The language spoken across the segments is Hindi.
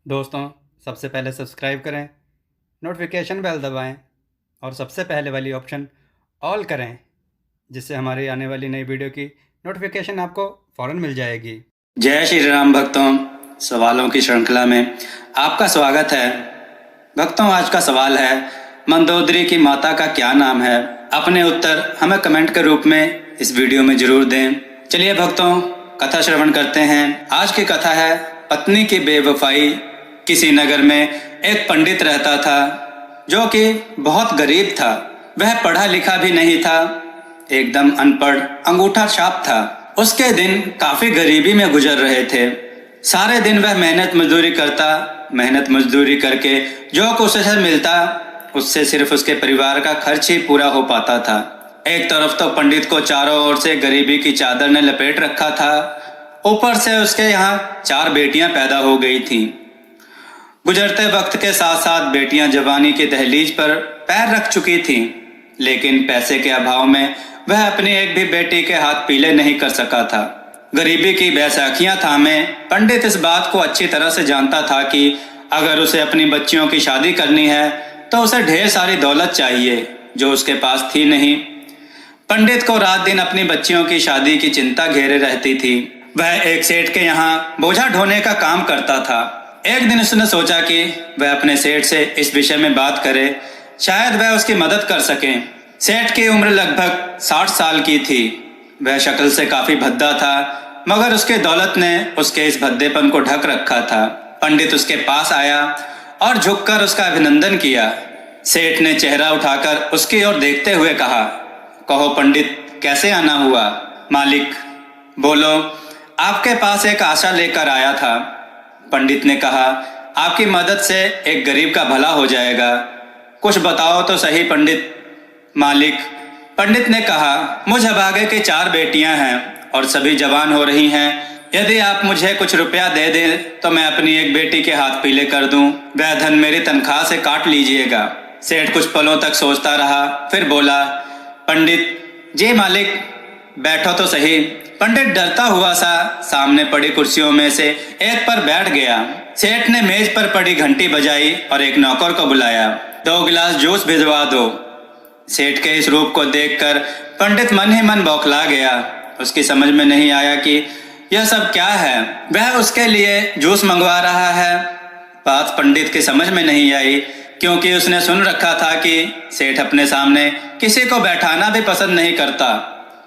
दोस्तों, सबसे पहले सब्सक्राइब करें, नोटिफिकेशन बेल दबाएं और सबसे पहले वाली ऑप्शन ऑल करें, जिससे हमारी आने वाली नई वीडियो की नोटिफिकेशन आपको फ़ौरन मिल जाएगी। जय श्री राम भक्तों, सवालों की श्रृंखला में आपका स्वागत है। भक्तों, आज का सवाल है, मंदोदरी की माता का क्या नाम है? अपने उत्तर हमें कमेंट के रूप में इस वीडियो में जरूर दें। चलिए भक्तों, कथा श्रवण करते हैं। आज की कथा है पत्नी की बेवफाई। किसी नगर में एक पंडित रहता था जो कि बहुत गरीब था। वह पढ़ा लिखा भी नहीं था, एकदम अनपढ़, अंगूठा छाप था। उसके दिन काफी गरीबी में गुजर रहे थे। सारे दिन वह मेहनत मजदूरी करता। मेहनत मजदूरी करके जो कुछ उसे मिलता, उससे सिर्फ उसके परिवार का खर्च ही पूरा हो पाता था। एक तरफ तो पंडित को चारों ओर से गरीबी की चादर ने लपेट रखा था, ऊपर से उसके यहाँ 4 बेटियां पैदा हो गई थीं। गुजरते वक्त के साथ साथ बेटियां जवानी की दहलीज पर पैर रख चुकी थीं, लेकिन पैसे के अभाव में वह अपनी एक भी बेटी के हाथ पीले नहीं कर सका था। गरीबी की बैसाखियां थामे पंडित इस बात को अच्छी तरह से जानता था कि अगर उसे अपनी बच्चियों की शादी करनी है तो उसे ढेर सारी दौलत चाहिए, जो उसके पास थी नहीं। पंडित को रात दिन अपनी बच्चियों की शादी की चिंता घेरे रहती थी। वह एक सेठ के यहाँ बोझा ढोने का काम करता था। एक दिन उसने सोचा कि वह अपने सेठ से इस विषय में बात करे, शायद वह उसकी मदद कर सके। सेठ की उम्र लगभग 60 साल की थी। वह शक्ल से काफी भद्दा था, मगर उसके दौलत ने उसके इस भद्देपन को ढक रखा था। पंडित उसके पास आया और झुककर उसका अभिनंदन किया। सेठ ने चेहरा उठाकर उसकी ओर देखते हुए कहा, कहो पंडित, कैसे आना हुआ? मालिक, बोलो, आपके पास एक आशा लेकर आया था। पंडित ने कहा, आपकी मदद से एक गरीब का भला हो जाएगा, कुछ बताओ तो सही पंडित। मालिक, पंडित ने कहा, मुझ अभागे की 4 बेटियां हैं और सभी जवान हो रही हैं। यदि आप मुझे कुछ रुपया दे दें तो मैं अपनी एक बेटी के हाथ पीले कर दूं। वह धन मेरी तनख्वाह से काट लीजिएगा। सेठ कुछ पलों तक सोचता रहा, फिर बोला, पंडित जी मालिक, बैठो तो सही। पंडित डरता हुआ सा सामने पड़ी कुर्सियों में से एक पर बैठ गया। सेठ ने मेज पर पड़ी घंटी बजाई और एक नौकर को बुलाया, 2 गिलास जूस भिजवा दो। सेठ के इस रूप को देखकर पंडित मन ही मन बौखला गया। उसकी समझ में नहीं आया कि यह सब क्या है। वह उसके लिए जूस मंगवा रहा है। बात पंडित की समझ में नहीं आई, क्योंकि उसने सुन रखा था कि सेठ अपने सामने किसी को बैठाना भी पसंद नहीं करता।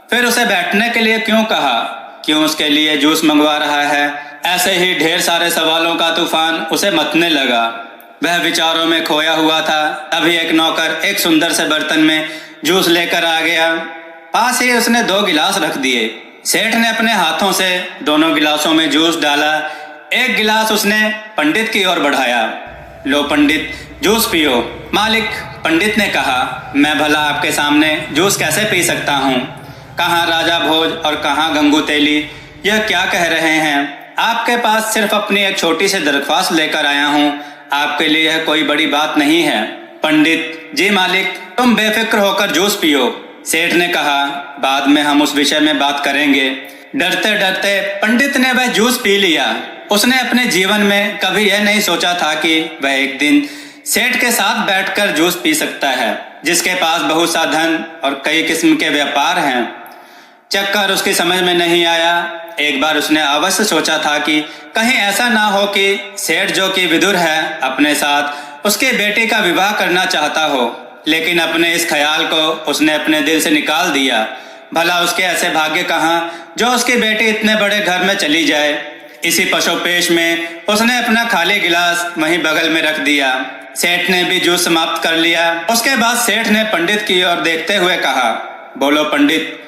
फिर उसे बैठने के लिए क्यों कहा, क्यों उसके लिए जूस मंगवा रहा है? ऐसे ही ढेर सारे सवालों का तूफान उसे मतने लगा। वह विचारों में खोया हुआ था। तभी एक नौकर एक सुंदर से बर्तन में जूस लेकर आ गया। पास ही उसने 2 गिलास रख दिए। सेठ ने अपने हाथों से दोनों गिलासों में जूस डाला। एक गिलास उसने पंडित की ओर बढ़ाया। लो पंडित, जूस पियो। मालिक, पंडित ने कहा, मैं भला आपके सामने जूस कैसे पी सकता हूँ? कहाँ राजा भोज और कहाँ गंगू तेली, यह क्या कह रहे हैं? आपके पास सिर्फ अपनी एक छोटी सी दरख्वास्त लेकर आया हूँ। आपके लिए यह कोई बड़ी बात नहीं है। पंडित जी मालिक, तुम बेफिक्र होकर जूस पियो। सेठ ने कहा, बाद में हम उस विषय में बात करेंगे। डरते डरते पंडित ने वह जूस पी लिया। उसने अपने जीवन में कभी यह नहीं सोचा था कि वह एक दिन सेठ के साथ बैठकर जूस पी सकता है, जिसके पास बहुत सा धन और कई किस्म के व्यापार हैं। चक्कर उसकी समझ में नहीं आया। एक बार उसने अवश्य सोचा था कि कहीं ऐसा ना हो कि सेठ, जो कि विदुर है, अपने साथ उसकी बेटी का विवाह करना चाहता हो। लेकिन अपने इस ख्याल को उसने अपने दिल से निकाल दिया। भला उसके ऐसे भाग्य कहाँ जो उसकी बेटी इतने बड़े घर में चली जाए। इसी पशोपेश में उसने अपना खाली गिलास वहीं बगल में रख दिया। सेठ ने भी जूस समाप्त कर लिया। उसके बाद सेठ ने पंडित की ओर देखते हुए कहा, बोलो पंडित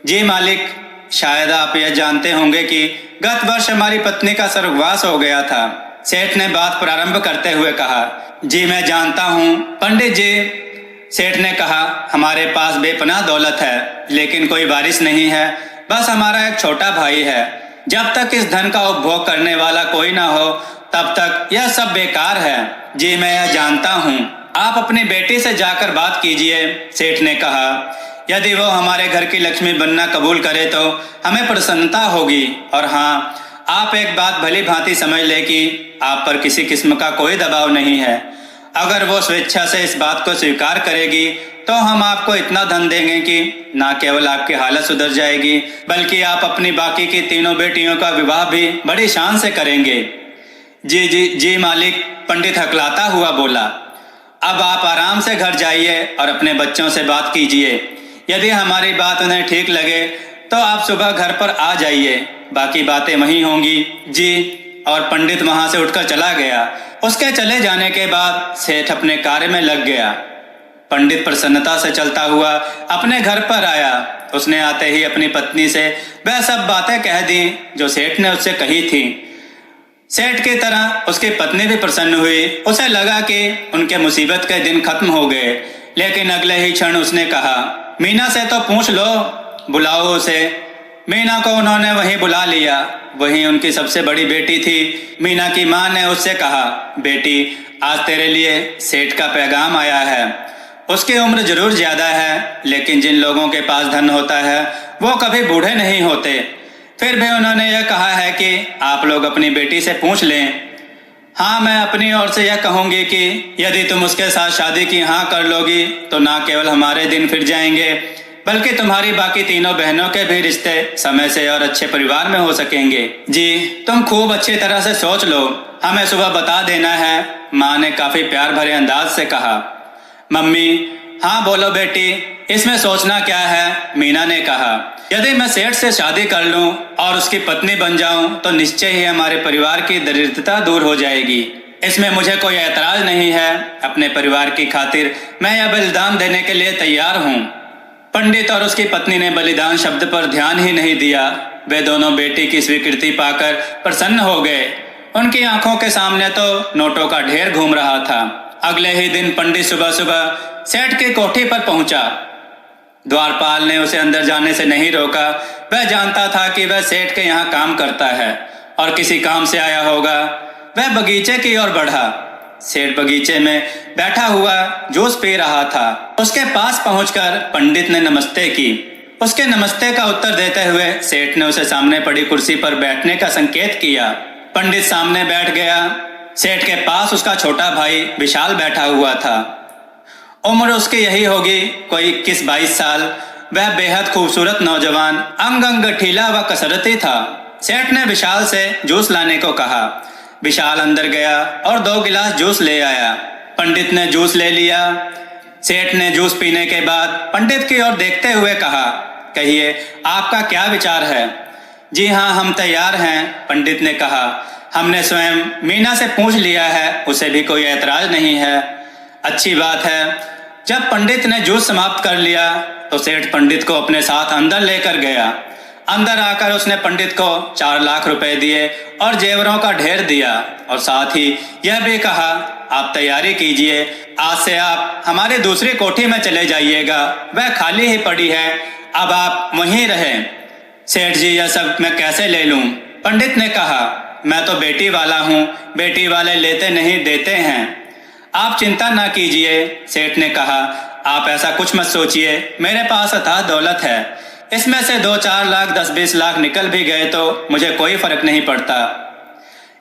जी मालिक, शायद आप यह जानते होंगे कि गत वर्ष हमारी पत्नी का स्वर्गवास हो गया था। सेठ ने बात प्रारंभ करते हुए कहा, जी मैं जानता हूँ पंडित जी। सेठ ने कहा, हमारे पास बेपनाह दौलत है, लेकिन कोई वारिस नहीं है। बस हमारा एक छोटा भाई है। जब तक इस धन का उपभोग करने वाला कोई ना हो, तब तक यह सब बेकार है। जी मैं यह जानता हूँ। आप अपनी बेटी से जाकर बात कीजिए। सेठ ने कहा, यदि वो हमारे घर की लक्ष्मी बनना कबूल करे तो हमें प्रसन्नता होगी। और हाँ, आप एक बात भली भांति समझ ले कि आप पर किसी किस्म का कोई दबाव नहीं है। अगर वो स्वेच्छा से इस बात को स्वीकार करेगी तो हम आपको इतना धन देंगे कि न केवल आपकी हालत सुधर जाएगी बल्कि आप अपनी बाकी की तीनों बेटियों का विवाह भी बड़ी शान से करेंगे। जी जी जी मालिक, पंडित हकलाता हुआ बोला। अब आप आराम से घर जाइए और अपने बच्चों से बात कीजिए। यदि हमारी बात उन्हें ठीक लगे तो आप सुबह घर पर आ जाइए, बाकी बातें वहीं होंगी। जी। और पंडित वहां से उठकर चला गया। उसके चले जाने के बाद सेठ अपने कार्य में लग गया। पंडित प्रसन्नता से चलता हुआ अपने घर पर आया। उसने आते ही अपनी पत्नी से वह सब बातें कह दी जो सेठ ने उससे कही थी। सेठ की तरह उसकी पत्नी भी प्रसन्न हुई। उसे लगा कि उनके मुसीबत के दिन खत्म हो गए, लेकिन अगले ही क्षण उसने कहा, मीना से तो पूछ लो, बुलाओ उसे। मीना को उन्होंने वहीं बुला लिया। वहीं उनकी सबसे बड़ी बेटी थी। मीना की माँ ने उससे कहा, बेटी, आज तेरे लिए सेठ का पैगाम आया है। उसकी उम्र जरूर ज्यादा है, लेकिन जिन लोगों के पास धन होता है वो कभी बूढ़े नहीं होते। फिर भी उन्होंने यह कहा है कि आप लोग अपनी बेटी से पूछ लें। हाँ, मैं अपनी ओर से यह कहूँगी कि यदि तुम उसके साथ शादी की हाँ कर लोगी तो ना केवल हमारे दिन फिर जाएंगे बल्कि तुम्हारी बाकी तीनों बहनों के भी रिश्ते समय से और अच्छे परिवार में हो सकेंगे। जी, तुम खूब अच्छी तरह से सोच लो, हमें सुबह बता देना है, माँ ने काफी प्यार भरे अंदाज से कहा। मम्मी, हाँ बोलो बेटी, इसमें सोचना क्या है, मीना ने कहा। यदि मैं सेठ से शादी कर लूं और उसकी पत्नी बन जाऊं तो निश्चय ही हमारे परिवार की दरिद्रता दूर हो जाएगी। इसमें मुझे कोई ऐतराज नहीं है। अपने परिवार की खातिर मैं यह बलिदान देने के लिए तैयार हूँ। पंडित और उसकी पत्नी ने बलिदान शब्द पर ध्यान ही नहीं दिया। वे दोनों बेटी की स्वीकृति पाकर प्रसन्न हो गए। उनकी आंखों के सामने तो नोटों का ढेर घूम रहा था। अगले ही दिन पंडित सुबह सुबह सेठ की कोठी पर पहुंचा। द्वारपाल ने उसे अंदर जाने से नहीं रोका। वह जानता था कि वह सेठ के यहाँ काम करता है और किसी काम से आया होगा। वह बगीचे की ओर बढ़ा। सेठ बगीचे में बैठा हुआ जूस पी रहा था। उसके पास पहुंचकर पंडित ने नमस्ते की। उसके नमस्ते का उत्तर देते हुए सेठ ने उसे सामने पड़ी कुर्सी पर बैठने का संकेत किया। पंडित सामने बैठ गया। सेठ के पास उसका छोटा भाई विशाल बैठा हुआ था। उम्र उसकी यही होगी, कोई 21-22 साल। वह बेहद खूबसूरत नौजवान, अंग अंग गठीला व कसरती था। सेठ ने विशाल से जूस लाने को कहा। विशाल अंदर गया और 2 गिलास जूस ले आया। पंडित ने जूस ले लिया। सेठ ने जूस पीने के बाद पंडित की ओर देखते हुए कहा, कहिए, आपका क्या विचार है? जी हाँ, हम तैयार हैं, पंडित ने कहा। हमने स्वयं मीना से पूछ लिया है, उसे भी कोई ऐतराज नहीं है। अच्छी बात है। जब पंडित ने जूस समाप्त कर लिया तो सेठ पंडित को अपने साथ अंदर लेकर गया। अंदर आकर उसने पंडित को 4 लाख रुपए दिए और जेवरों का ढेर दिया और साथ ही यह भी कहा, आप तैयारी कीजिए, आज से आप हमारी दूसरी कोठी में चले जाइएगा, वह खाली ही पड़ी है, अब आप वहीं रहें। सेठ जी, यह सब मैं कैसे ले लूं? पंडित ने कहा, मैं तो बेटी वाला हूं, बेटी वाले लेते नहीं देते हैं। आप चिंता ना कीजिए, सेठ ने कहा। आप ऐसा कुछ मत सोचिए, मेरे पास अथाह दौलत है। इसमें से 2-4 लाख 10-20 लाख निकल भी गए तो मुझे कोई फर्क नहीं पड़ता।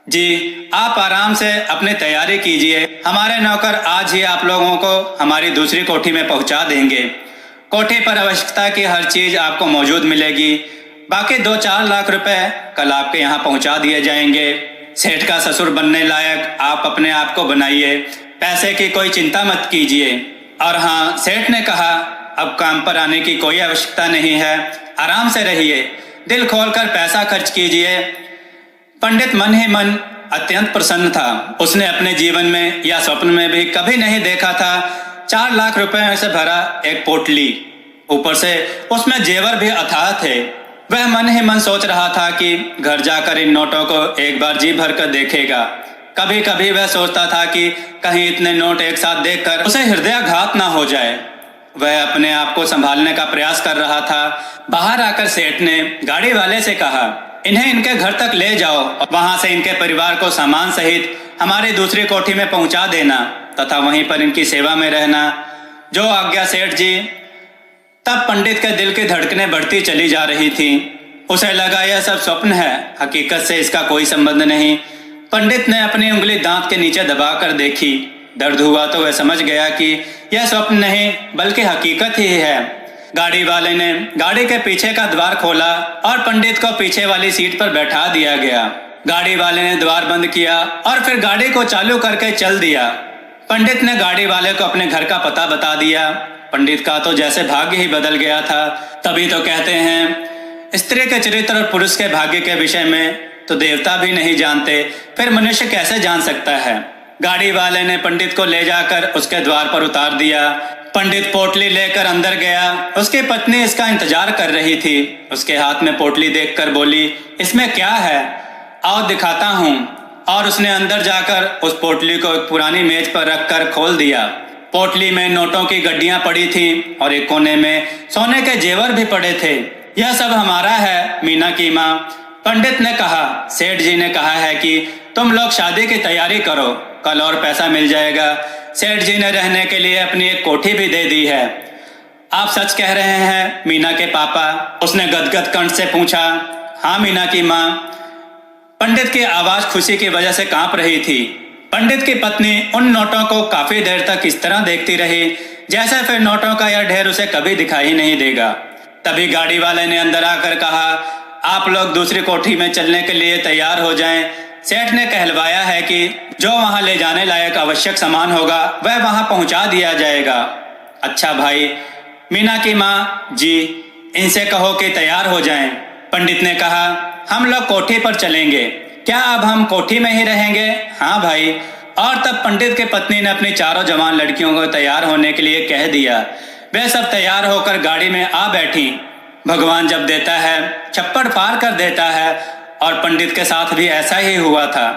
जी, आप आराम से अपनी तैयारी कीजिए। हमारे नौकर आज ही आप लोगों को हमारी दूसरी कोठी में पहुंचा देंगे। कोठी पर आवश्यकता की हर चीज आपको मौजूद मिलेगी। बाकी 2-4 लाख रुपए कल आपके यहाँ पहुंचा दिए जाएंगे। सेठ का ससुर बनने लायक आप अपने आप को बनाइए, पैसे की कोई चिंता मत कीजिए। और हाँ, सेठ ने कहा, अब काम पर आने की कोई आवश्यकता नहीं है, आराम से रहिए, दिल खोलकर पैसा खर्च कीजिए। पंडित मन ही मन अत्यंत प्रसन्न था। उसने अपने जीवन में या स्वप्न में भी कभी नहीं देखा था 4 लाख रुपए से भरा एक पोटली, ऊपर से उसमें जेवर भी अथाह थे। वह मन ही मन सोच रहा था कि घर जाकर इन नोटों को एक बार जी भर कर देखेगा। कभी कभी वह सोचता था कि कहीं इतने नोट एक साथ देखकर उसे हृदयाघात ना हो जाए। वह अपने आप को संभालने का प्रयास कर रहा था। बाहर आकर सेठ ने गाड़ी वाले से कहा, इन्हें इनके घर तक ले जाओ और वहां से इनके परिवार को सामान सहित हमारी दूसरी कोठी में पहुंचा देना तथा वहीं पर इनकी सेवा में रहना। जो आज्ञा सेठ जी। तब पंडित के दिल की धड़कनें बढ़ती चली जा रही थी। उसे लगा यह सब स्वप्न है, हकीकत से इसका कोई संबंध नहीं। पंडित ने अपनी उंगली दांत के नीचे दबाकर देखी। दर्द हुआ तो वह समझ गया कि यह स्वप्न नहीं बल्कि हकीकत ही है। गाड़ी वाले ने गाड़ी के पीछे का द्वार खोला और पंडित को पीछे वाली सीट पर बैठा दिया गया। गाड़ी वाले ने द्वार बंद किया और फिर गाड़ी को चालू करके चल दिया। पंडित ने गाड़ी वाले को अपने घर का पता बता दिया। पंडित का तो जैसे भाग्य ही बदल गया था। तभी तो कहते हैं, स्त्री के चरित्र और पुरुष के भाग्य के विषय में तो देवता भी नहीं जानते, फिर मनुष्य कैसे जान सकता है। गाड़ी वाले ने पंडित को ले जाकर उसके द्वार पर उतार दिया। पंडित पोटली लेकर अंदर गया। उसकी पत्नी इसका इंतजार कर रही थी। उसके हाथ में पोटली देखकर बोली, इसमें क्या है? आओ दिखाता हूँ। और उसने अंदर जाकर उस पोटली को एक पुरानी मेज पर रखकर खोल दिया। पोटली में नोटों की गड्डियां पड़ी थी और एक कोने में सोने के जेवर भी पड़े थे। यह सब हमारा है, मीना की माँ, पंडित ने कहा। सेठ जी ने कहा है कि तुम लोग शादी की तैयारी करो, कल और पैसा मिल जाएगा। सेठ जी ने रहने के लिए अपनी एक कोठी भी दे दी है। आप सच कह रहे हैं मीना के पापा? उसने गदगद कंठ से पूछा। हाँ मीना की माँ। पंडित की आवाज खुशी की वजह से कांप रही थी। पंडित की पत्नी उन नोटों को काफी देर तक इस तरह देखती रही जैसे फिर नोटों का यह ढेर उसे कभी दिखाई नहीं देगा। तभी गाड़ी वाले ने अंदर आकर कहा, आप लोग दूसरी कोठी में चलने के लिए तैयार हो जाएं। सेठ ने कहलवाया है कि जो वहां ले जाने लायक आवश्यक सामान होगा वह वहां पहुंचा दिया जाएगा। अच्छा भाई। मीना की माँ जी, इनसे कहो कि तैयार हो जाएं। पंडित ने कहा, हम लोग कोठी पर चलेंगे। क्या अब हम कोठी में ही रहेंगे? हाँ भाई। और तब पंडित के पत्नी ने अपनी चारों जवान लड़कियों को तैयार होने के लिए कह दिया। वे सब तैयार होकर गाड़ी में आ बैठी। भगवान जब देता है छप्पड़ पार कर देता है, और पंडित के साथ भी ऐसा ही हुआ था।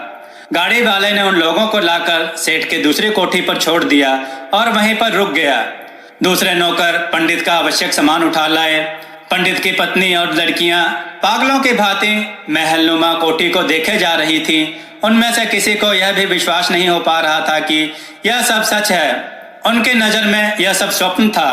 गाड़ी वाले ने उन लोगों को लाकर सेठ के दूसरी कोठी पर छोड़ दिया और वहीं पर रुक गया। दूसरे नौकर पंडित का आवश्यक सामान उठा लाए। पंडित की पत्नी और लड़कियां पागलों की भांति महलनुमा कोठी को देखे जा रही थी। उनमें से किसी को यह भी विश्वास नहीं हो पा रहा था कि यह सब सच है। उनकी नजर में यह सब स्वप्न था।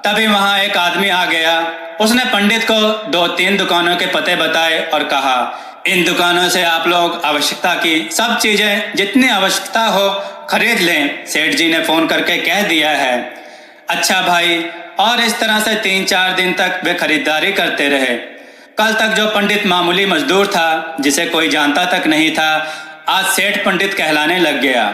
तभी वहां एक आदमी आ गया। उसने पंडित को 2-3 दुकानों के पते बताए और कहा, इन दुकानों से आप लोग आवश्यकता की सब चीजें जितनी आवश्यकता हो खरीद लें, सेठ जी ने फोन करके कह दिया है। अच्छा भाई। और इस तरह से 3-4 दिन तक वे खरीदारी करते रहे। कल तक जो पंडित मामूली मजदूर था, जिसे कोई जानता तक नहीं था, आज सेठ पंडित कहलाने लग गया।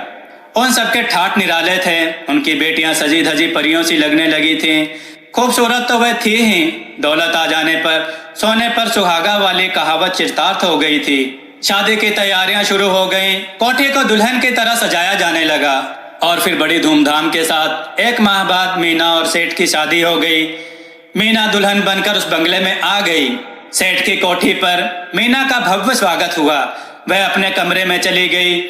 उन सबके ठाठ निराले थे। उनकी बेटियां सजी धजी परियों सी लगने लगी थीं। खूबसूरत तो वह थी ही, दौलत आ जाने पर सोने पर सुहागा वाली कहावत चिरतार्थ हो गई थी। शादी की तैयारियां शुरू हो गईं। कोठी को दुल्हन की तरह सजाया जाने लगा और फिर बड़ी धूमधाम के साथ 1 माह बाद मीना और सेठ की शादी हो गई। मीना दुल्हन बनकर उस बंगले में आ गई। सेठ की कोठी पर मीना का भव्य स्वागत हुआ। वह अपने कमरे में चली गई।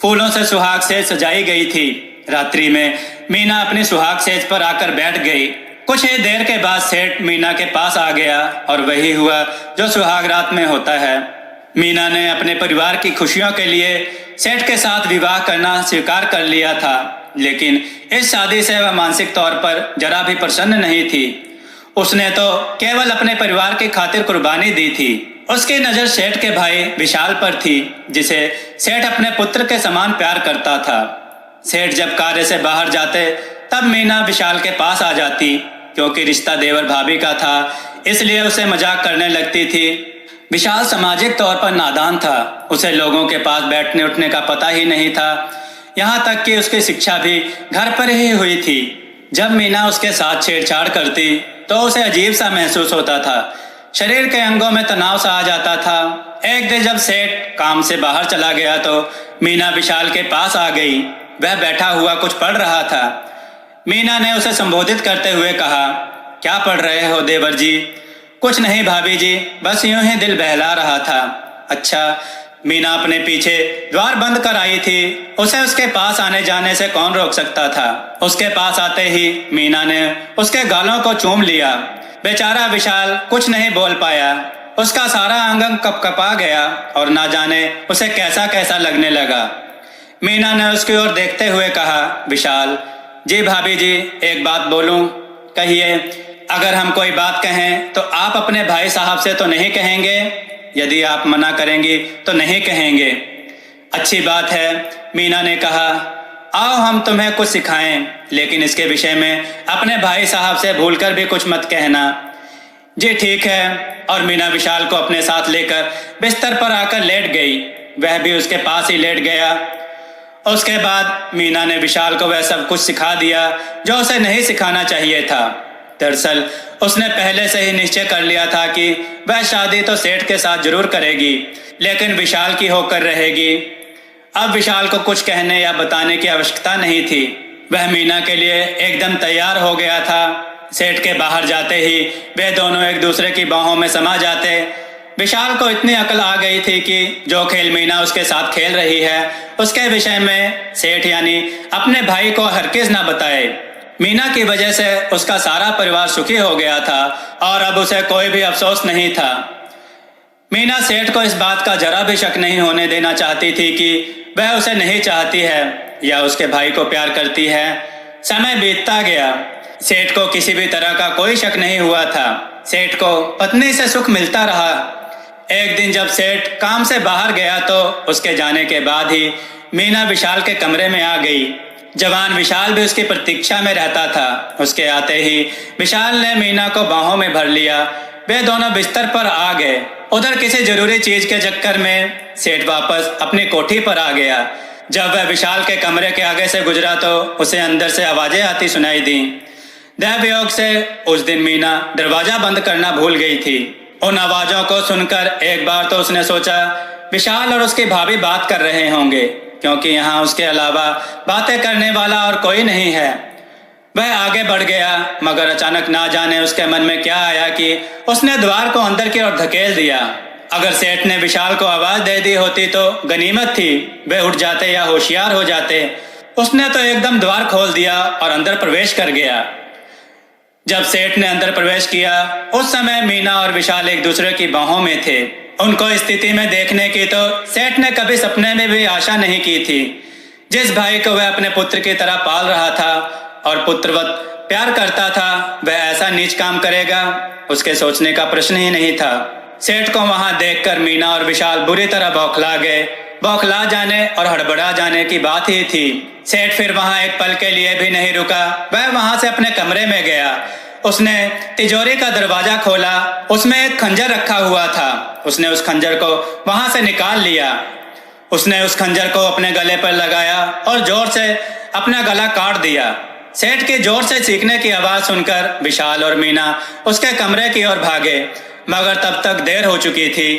फूलों से सुहाग सेज सजाई गई थी। रात्रि में मीना अपनी सुहाग सेज पर आकर बैठ गई। कुछ ही देर के बाद सेठ मीना के पास आ गया और वही हुआ जो सुहाग रात में होता है। मीना ने अपने परिवार की खुशियों के लिए सेठ के साथ विवाह करना स्वीकार कर लिया था, लेकिन इस शादी से वह मानसिक तौर पर जरा भी प्रसन्न नहीं थी। उसने तो केवल अपने परिवार की खातिर कुर्बानी दी थी। उसकी नजर सेठ के भाई विशाल पर थी, जिसे सेठ अपने पुत्र के समान प्यार करता था। सेठ जब कार्य से बाहर जाते तब मीना विशाल के पास आ जाती। क्योंकि रिश्ता देवर भाभी का था, इसलिए उसे मजाक करने लगती थी। विशाल सामाजिक तौर पर नादान था। उसे लोगों के पास बैठने उठने का पता ही नहीं था। यहाँ तक कि उसकी शिक्षा भी घर पर ही हुई थी। जब मीना उसके साथ छेड़छाड़ करती तो उसे अजीब सा महसूस होता था। शरीर के अंगों में तनाव सा आ जाता था। एक दिन जब सेठ काम से बाहर चला गया तो मीना विशाल के पास आ गई। वह बैठा हुआ कुछ पढ़ रहा था। मीना ने उसे संबोधित करते हुए कहा, क्या पढ़ रहे हो देवर जी? कुछ नहीं भाभी जी, बस यूं ही दिल बहला रहा था। अच्छा। मीना अपने पीछे द्वार बंद कर आई थी। उसे उसके पास आने जाने से कौन रोक सकता था। उसके पास आते ही मीना ने उसके गालों को चूम लिया। बेचारा विशाल कुछ नहीं बोल पाया। उसका सारा अंग कपकपा गया और ना जाने उसे कैसा कैसा लगने लगा। मीना ने उसकी ओर देखते हुए कहा, विशाल जी भाभी जी, एक बात बोलूं? कहिए। अगर हम कोई बात कहें तो आप अपने भाई साहब से तो नहीं कहेंगे, यदि आप मना करेंगी तो नहीं कहेंगे। अच्छी बात है, मीना ने कहा। आओ हम तुम्हें कुछ सिखाएं, लेकिन इसके विषय में अपने भाई साहब से भूलकर भी कुछ मत कहना। जी ठीक है। और मीना विशाल को अपने साथ लेकर बिस्तर पर आकर लेट गई। वह भी उसके पास ही लेट गया। उसके बाद मीना ने विशाल को वह सब कुछ सिखा दिया जो उसे नहीं सिखाना चाहिए था। दरअसल उसने पहले से ही निश्चय कर लिया था कि वह शादी तो सेठ के साथ जरूर करेगी, लेकिन विशाल की होकर रहेगी। अब विशाल को कुछ कहने या बताने की आवश्यकता नहीं थी। वह मीना के लिए एकदम तैयार हो गया था। सेठ के बाहर जाते ही वे दोनों एक दूसरे की बाहों में समा जाते। विशाल को इतनी अकल आ गई थी कि जो खेल मीना उसके साथ खेल रही है उसके विषय में सेठ यानी अपने भाई को हरगिज ना बताए। मीना की वजह से उसका सारा परिवार सुखी हो गया था और अब उसे कोई भी अफसोस नहीं था। मीना सेठ को इस बात का जरा भी शक नहीं होने देना चाहती थी कि वह उसे नहीं चाहती है या उसके भाई को प्यार करती है। समय बीतता गया। सेठ को किसी भी तरह का कोई शक नहीं हुआ था। सेठ को पत्नी से सुख मिलता रहा। एक दिन जब सेठ काम से बाहर गया तो उसके जाने के बाद ही मीना विशाल के कमरे में आ गई। जवान विशाल भी उसकी प्रतीक्षा में रहता था। उसके आते ही विशाल ने मीना को बाहों में भर लिया। वे दोनों बिस्तर पर आ गए। उधर किसी जरूरी चीज के चक्कर में सेठ वापस अपनी कोठी पर आ गया। जब वह विशाल के कमरे के आगे से गुजरा तो उसे अंदर से आवाजें आती सुनाई दी। दैवयोग से उस दिन मीना दरवाजा बंद करना भूल गई थी। उन आवाजों को सुनकर एक बार तो उसने सोचा विशाल और उसकी भाभी बात कर रहे होंगे, क्योंकि यहाँ उसके अलावा बातें करने वाला और कोई नहीं है। वह आगे बढ़ गया, मगर अचानक ना जाने उसके मन में क्या आया कि उसने द्वार को अंदर की ओर धकेल दिया। अगर सेठ ने विशाल को आवाज दे दी होती तो गनीमत थी, वे उठ जाते या होशियार हो जाते। उसने तो एकदम द्वार खोल दिया और अंदर प्रवेश कर गया। जब सेठ ने अंदर प्रवेश किया उस समय मीना और विशाल एक दूसरे की बाहों में थे। उनको इस स्थिति में देखने की तो सेठ ने कभी सपने में भी आशा नहीं की थी। जिस भाई को वह अपने पुत्र की तरह पाल रहा था और पुत्रवत प्यार करता था, वह ऐसा नीच काम करेगा, उसके सोचने का प्रश्न ही नहीं था। सेठ को वहां देखकर मीना और विशाल बुरी तरह बौखला गए। बौखला जाने और हड़बड़ा जाने की बात ही थी। सेठ फिर वहां एक पल के लिए भी नहीं रुका। वह वहां से अपने कमरे में गया। उसने तिजोरी का दरवाजा खोला। उसमें एक खंजर रखा हुआ था। उसने उस खंजर को वहां से निकाल लिया। उसने उस खंजर को अपने गले पर लगाया और जोर से अपना गला काट दिया। सेठ के जोर से चीखने की आवाज सुनकर विशाल और मीना उसके कमरे की ओर भागे, मगर तब तक देर हो चुकी थी।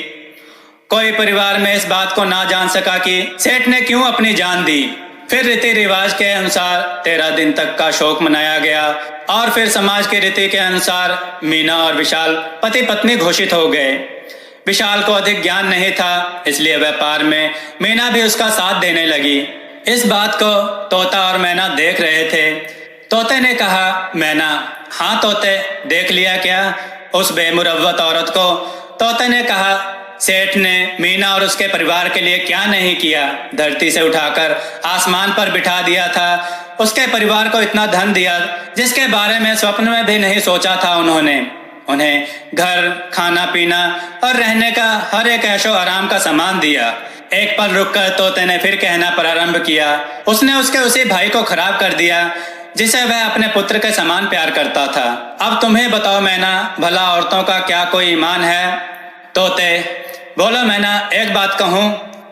कोई परिवार में इस बात को ना जान सका कि सेठ ने क्यों अपनी जान दी। फिर रीति रिवाज के अनुसार 13 दिन तक का शोक मनाया गया और फिर समाज के रीति के अनुसार मीना और विशाल पति पत्नी घोषित हो गए। विशाल को अधिक ज्ञान नहीं था, इसलिए व्यापार में मीना भी उसका साथ देने लगी। इस बात को तोता और मैना देख रहे थे। तोते ने कहा, मैना, हाँ तोते, देख लिया क्या उस बेमुरव्वत औरत को? तोते ने कहा, सेठ ने मीना और उसके परिवार के लिए क्या नहीं किया। धरती से उठाकर आसमान पर बिठा दिया था। उसके परिवार को इतना धन दिया जिसके बारे में स्वप्न में भी नहीं सोचा था उन्होंने। उन्हें घर, खाना पीना और रहने का हर एक ऐशो आराम का सामान दिया। एक पल रुककर तोते ने फिर कहना प्रारंभ किया, उसने उसके उसी भाई को खराब कर दिया जिसे वह अपने पुत्र के समान प्यार करता था। अब तुम्हें बताओ मैना, भला औरतों का क्या कोई ईमान है? तोते, बोलो मैना, एक बात कहूँ,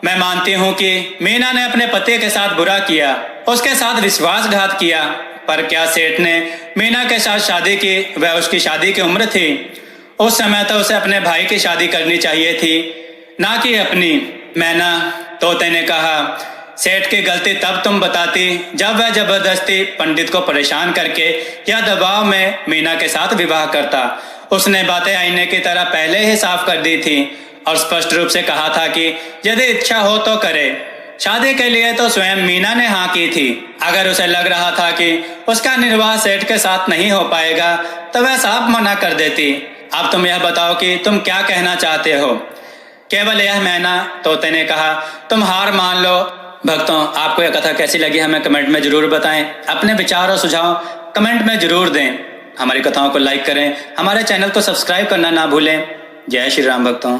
मैं मानती हूँ कि मीना ने अपने पति के साथ बुरा किया, उसके साथ विश्वासघात किया, पर क्या सेठ ने मीना के साथ शादी की? वह उसकी शादी की उम्र थी। उस समय तो उसे अपने भाई की शादी करनी चाहिए थी, ना कि अपनी। मैना, तोते ने कहा, सेठ की गलती तब तुम बताती जब वह जबरदस्ती पंडित को परेशान करके या दबाव में मीना के साथ विवाह करता। उसने बातें आईने की तरह पहले ही साफ कर दी थी और स्पष्ट रूप से कहा था कि यदि इच्छा हो तो करे। शादी के लिए तो स्वयं मीना ने हाँ की थी। अगर उसे लग रहा था कि उसका निर्वाह सेठ के साथ नहीं हो पाएगा तो वह साफ मना कर देती। अब तुम यह बताओ कि तुम क्या कहना चाहते हो? केवल यह मैना, तोते ने कहा, तुम हार मान लो। भक्तों, आपको यह कथा कैसी लगी हमें कमेंट में जरूर बताएं। अपने विचार और सुझाव कमेंट में जरूर दें। हमारी कथाओं को लाइक करें, हमारे चैनल को सब्सक्राइब करना ना भूलें। जय श्री राम भक्तों।